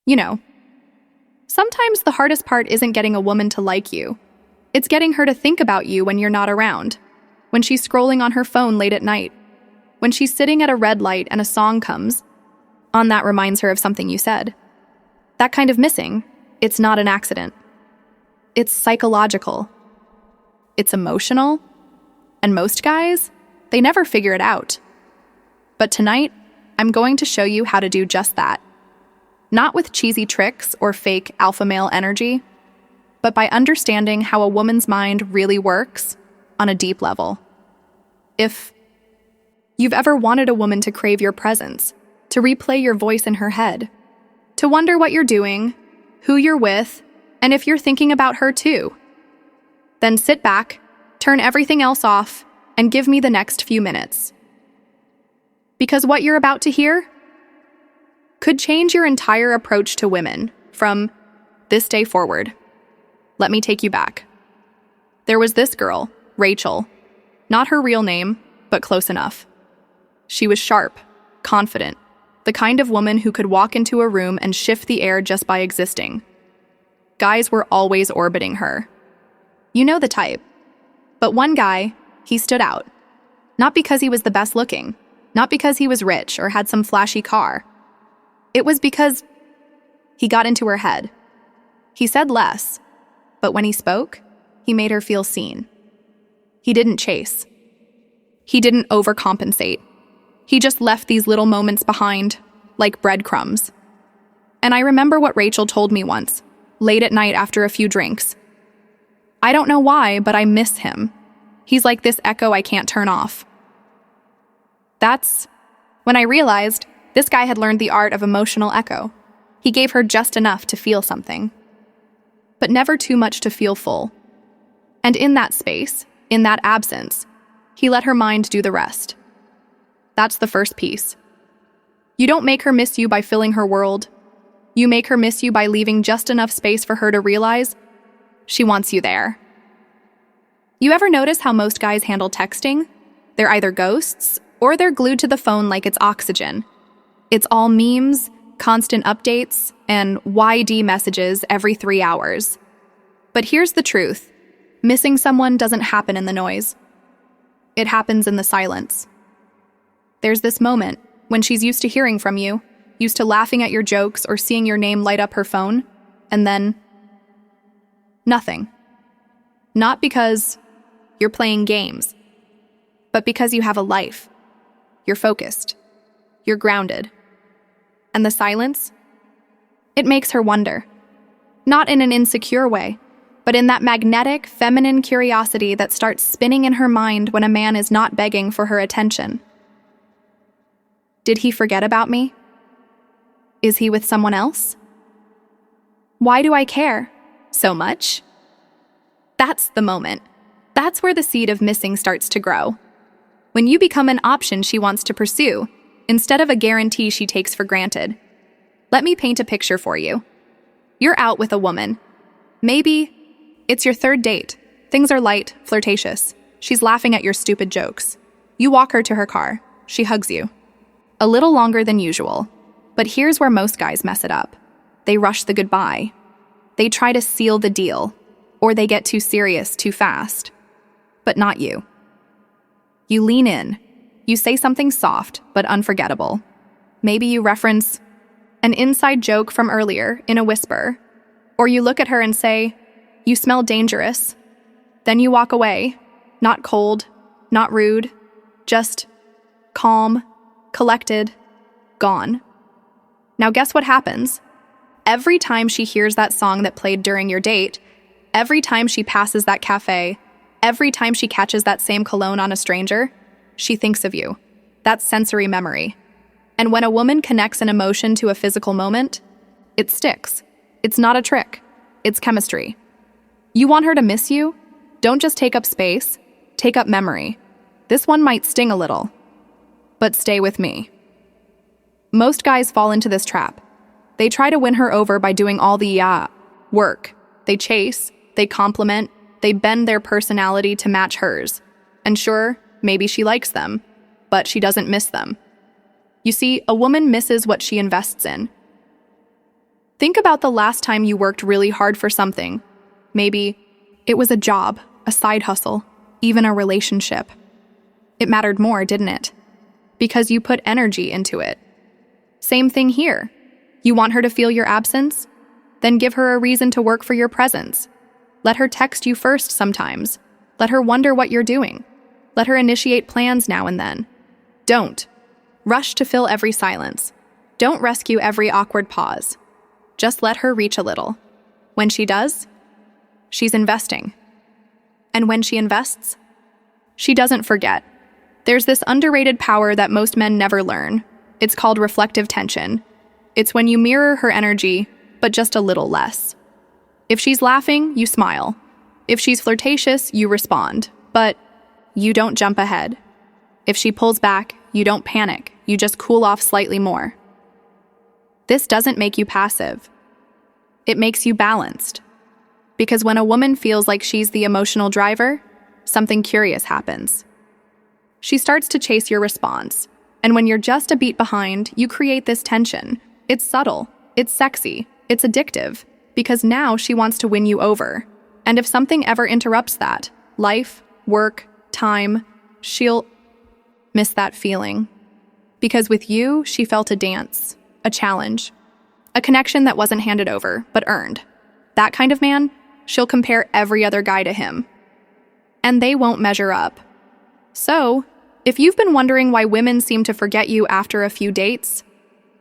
You know, sometimes the hardest part isn't getting a woman to like you. It's getting her to think about you when you're not around, when she's scrolling on her phone late at night, when she's sitting at a red light and a song comes on that reminds her of something you said. That kind of missing, it's not an accident. It's psychological. It's emotional. And most guys, they never figure it out. But tonight, I'm going to show you how to do just that. Not with cheesy tricks or fake alpha male energy, but by understanding how a woman's mind really works on a deep level. If you've ever wanted a woman to crave your presence, to replay your voice in her head, to wonder what you're doing, who you're with, and if you're thinking about her too, then sit back, turn everything else off, and give me the next few minutes. Because what you're about to hear could change your entire approach to women from this day forward. Let me take you back. There was this girl, Rachel. Not her real name, but close enough. She was sharp, confident, the kind of woman who could walk into a room and shift the air just by existing. Guys were always orbiting her. You know the type. But one guy, he stood out. Not because he was the best looking, not because he was rich or had some flashy car. It was because he got into her head. He said less, but when he spoke, he made her feel seen. He didn't chase. He didn't overcompensate. He just left these little moments behind, like breadcrumbs. And I remember what Rachel told me once, late at night after a few drinks. I don't know why, but I miss him. He's like this echo I can't turn off. That's when I realized this guy had learned the art of emotional echo. He gave her just enough to feel something, but never too much to feel full. And in that space, in that absence, he let her mind do the rest. That's the first piece. You don't make her miss you by filling her world. You make her miss you by leaving just enough space for her to realize she wants you there. You ever notice how most guys handle texting? They're either ghosts or they're glued to the phone like it's oxygen. It's all memes, constant updates, and YD messages every 3 hours. But here's the truth. Missing someone doesn't happen in the noise. It happens in the silence. There's this moment when she's used to hearing from you, used to laughing at your jokes or seeing your name light up her phone, and then nothing. Not because you're playing games, but because you have a life. You're focused. You're grounded. And the silence? It makes her wonder. Not in an insecure way, but in that magnetic, feminine curiosity that starts spinning in her mind when a man is not begging for her attention. Did he forget about me? Is he with someone else? Why do I care so much? That's the moment. That's where the seed of missing starts to grow. When you become an option she wants to pursue, instead of a guarantee she takes for granted. Let me paint a picture for you. You're out with a woman. Maybe it's your third date. Things are light, flirtatious. She's laughing at your stupid jokes. You walk her to her car. She hugs you. A little longer than usual. But here's where most guys mess it up. They rush the goodbye. They try to seal the deal. Or they get too serious too fast. But not you. You lean in. You say something soft but unforgettable. Maybe you reference an inside joke from earlier in a whisper. Or you look at her and say, "You smell dangerous." Then you walk away, not cold, not rude, just calm, collected, gone. Now guess what happens? Every time she hears that song that played during your date, every time she passes that cafe, every time she catches that same cologne on a stranger, she thinks of you. That's sensory memory. And when a woman connects an emotion to a physical moment, it sticks. It's not a trick. It's chemistry. You want her to miss you? Don't just take up space. Take up memory. This one might sting a little. But stay with me. Most guys fall into this trap. They try to win her over by doing all the work. They chase, they compliment, they bend their personality to match hers. And sure, maybe she likes them, but she doesn't miss them. You see, a woman misses what she invests in. Think about the last time you worked really hard for something. Maybe it was a job, a side hustle, even a relationship. It mattered more, didn't it? Because you put energy into it. Same thing here. You want her to feel your absence? Then give her a reason to work for your presence. Let her text you first sometimes. Let her wonder what you're doing. Let her initiate plans now and then. Don't rush to fill every silence. Don't rescue every awkward pause. Just let her reach a little. When she does, she's investing. And when she invests, she doesn't forget. There's this underrated power that most men never learn. It's called reflective tension. It's when you mirror her energy, but just a little less. If she's laughing, you smile. If she's flirtatious, you respond. But you don't jump ahead. If she pulls back, you don't panic. You just cool off slightly more. This doesn't make you passive. It makes you balanced. Because when a woman feels like she's the emotional driver, something curious happens. She starts to chase your response. And when you're just a beat behind, you create this tension. It's subtle, it's sexy, it's addictive, because now she wants to win you over. And if something ever interrupts that, life, work, time, she'll miss that feeling. Because with you, she felt a dance, a challenge, a connection that wasn't handed over, but earned. That kind of man, she'll compare every other guy to him. And they won't measure up. So, if you've been wondering why women seem to forget you after a few dates,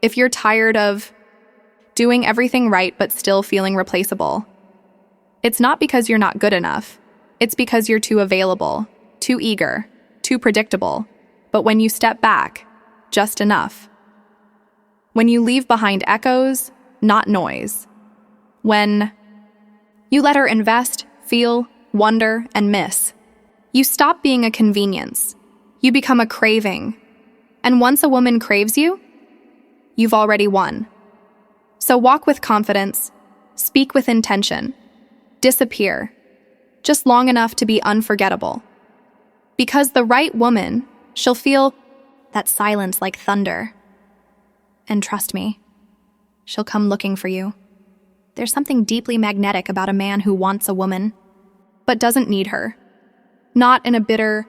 if you're tired of doing everything right but still feeling replaceable, it's not because you're not good enough. It's because you're too available, too eager, too predictable. But when you step back, just enough. When you leave behind echoes, not noise. When you let her invest, feel, wonder, and miss. You stop being a convenience. You become a craving. And once a woman craves you, you've already won. So walk with confidence, speak with intention, disappear, just long enough to be unforgettable. Because the right woman, she'll feel that silence like thunder. And trust me, she'll come looking for you. There's something deeply magnetic about a man who wants a woman, but doesn't need her. Not in a bitter,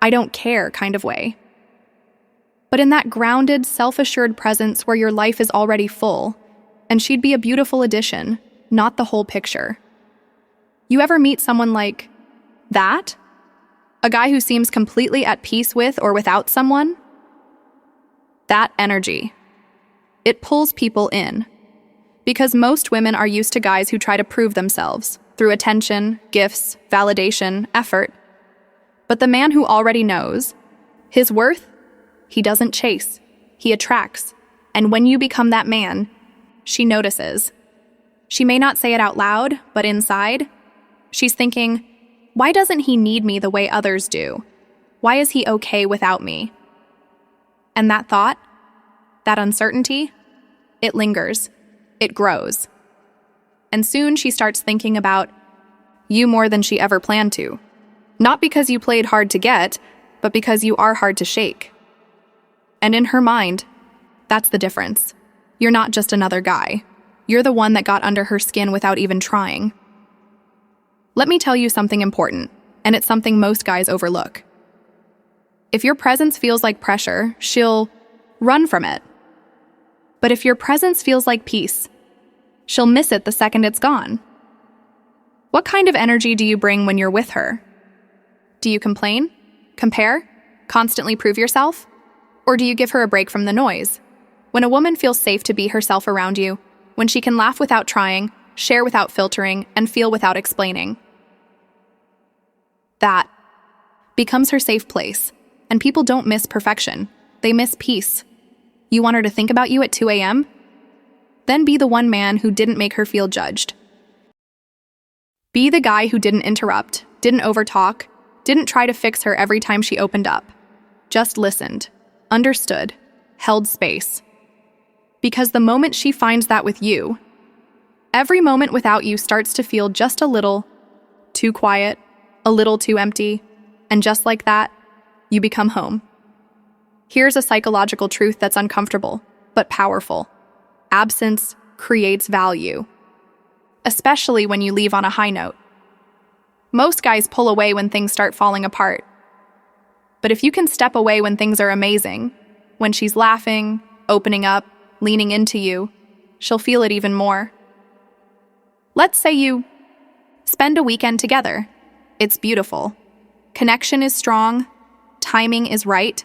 I don't care kind of way. But in that grounded, self-assured presence where your life is already full, and she'd be a beautiful addition, not the whole picture. You ever meet someone like that? A guy who seems completely at peace with or without someone? That energy. It pulls people in. Because most women are used to guys who try to prove themselves through attention, gifts, validation, effort. But the man who already knows his worth, he doesn't chase, he attracts. And when you become that man, she notices. She may not say it out loud, but inside, she's thinking, why doesn't he need me the way others do? Why is he okay without me? And that thought, that uncertainty, it lingers, it grows. And soon she starts thinking about you more than she ever planned to. Not because you played hard to get, but because you are hard to shake. And in her mind, that's the difference. You're not just another guy. You're the one that got under her skin without even trying. Let me tell you something important, and it's something most guys overlook. If your presence feels like pressure, she'll run from it. But if your presence feels like peace, she'll miss it the second it's gone. What kind of energy do you bring when you're with her? Do you complain, compare, constantly prove yourself? Or do you give her a break from the noise? When a woman feels safe to be herself around you, when she can laugh without trying, share without filtering, and feel without explaining, that becomes her safe place. And people don't miss perfection. They miss peace. You want her to think about you at 2 a.m.? Then be the one man who didn't make her feel judged. Be the guy who didn't interrupt, didn't overtalk, didn't try to fix her every time she opened up. Just listened, understood, held space. Because the moment she finds that with you, every moment without you starts to feel just a little too quiet, a little too empty, and just like that, you become home. Here's a psychological truth that's uncomfortable, but powerful. Absence creates value, especially when you leave on a high note. Most guys pull away when things start falling apart. But if you can step away when things are amazing, when she's laughing, opening up, leaning into you, she'll feel it even more. Let's say you spend a weekend together. It's beautiful. Connection is strong. Timing is right.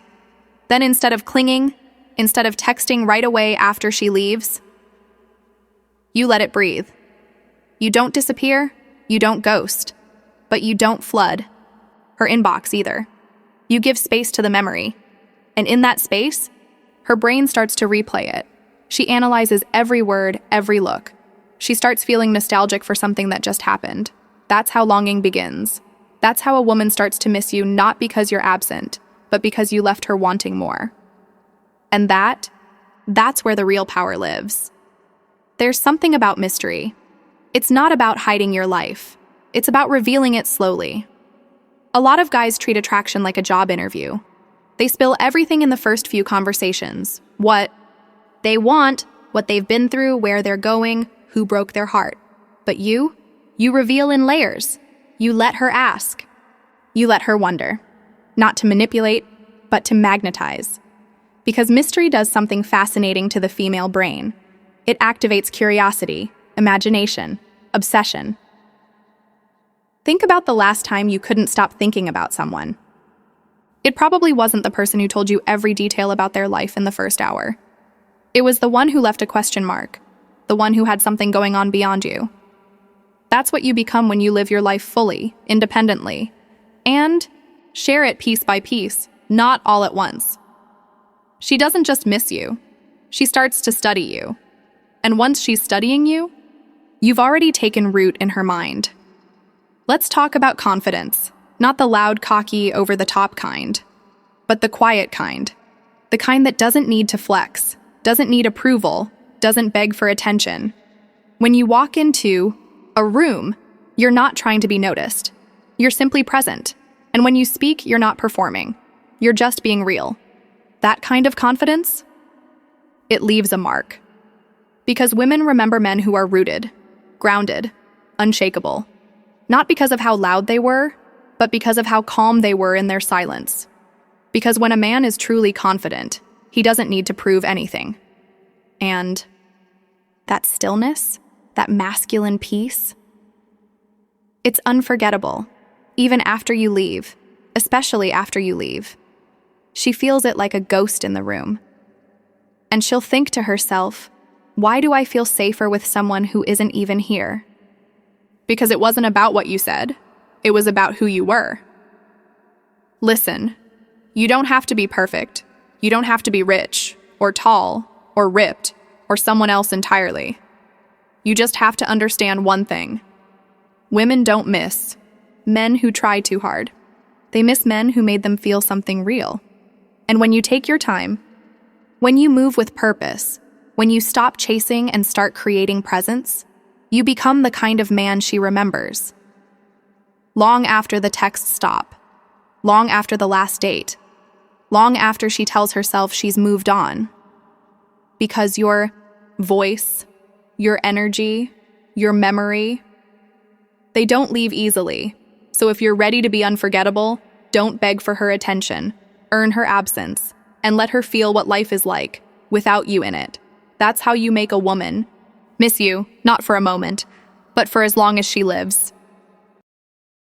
Then instead of clinging, instead of texting right away after she leaves, you let it breathe. You don't disappear, you don't ghost, but you don't flood her inbox either. You give space to the memory, and in that space, her brain starts to replay it. She analyzes every word, every look. She starts feeling nostalgic for something that just happened. That's how longing begins. That's how a woman starts to miss you, not because you're absent, but because you left her wanting more. And that's where the real power lives. There's something about mystery. It's not about hiding your life. It's about revealing it slowly. A lot of guys treat attraction like a job interview. They spill everything in the first few conversations. What they want, what they've been through, where they're going, who broke their heart. But you reveal in layers. You let her ask. You let her wonder. Not to manipulate, but to magnetize. Because mystery does something fascinating to the female brain. It activates curiosity, imagination, obsession. Think about the last time you couldn't stop thinking about someone. It probably wasn't the person who told you every detail about their life in the first hour. It was the one who left a question mark, the one who had something going on beyond you. That's what you become when you live your life fully, independently, and share it piece by piece, not all at once. She doesn't just miss you, she starts to study you. And once she's studying you, you've already taken root in her mind. Let's talk about confidence, not the loud, cocky, over-the-top kind, but the quiet kind. The kind that doesn't need to flex, doesn't need approval, doesn't beg for attention. When you walk into a room, you're not trying to be noticed. You're simply present. And when you speak, you're not performing. You're just being real. That kind of confidence, it leaves a mark. Because women remember men who are rooted, grounded, unshakable. Not because of how loud they were, but because of how calm they were in their silence. Because when a man is truly confident, he doesn't need to prove anything. And that stillness, that masculine peace, it's unforgettable, even after you leave, especially after you leave. She feels it like a ghost in the room. And she'll think to herself, why do I feel safer with someone who isn't even here? Because it wasn't about what you said. It was about who you were. Listen, you don't have to be perfect. You don't have to be rich, or tall, or ripped, or someone else entirely. You just have to understand one thing. Women don't miss men who try too hard. They miss men who made them feel something real. And when you take your time, when you move with purpose, when you stop chasing and start creating presence, you become the kind of man she remembers. Long after the texts stop, long after the last date, long after she tells herself she's moved on. Because your voice, your energy, your memory, they don't leave easily. So if you're ready to be unforgettable, don't beg for her attention, earn her absence, and let her feel what life is like without you in it. That's how you make a woman miss you, not for a moment, but for as long as she lives.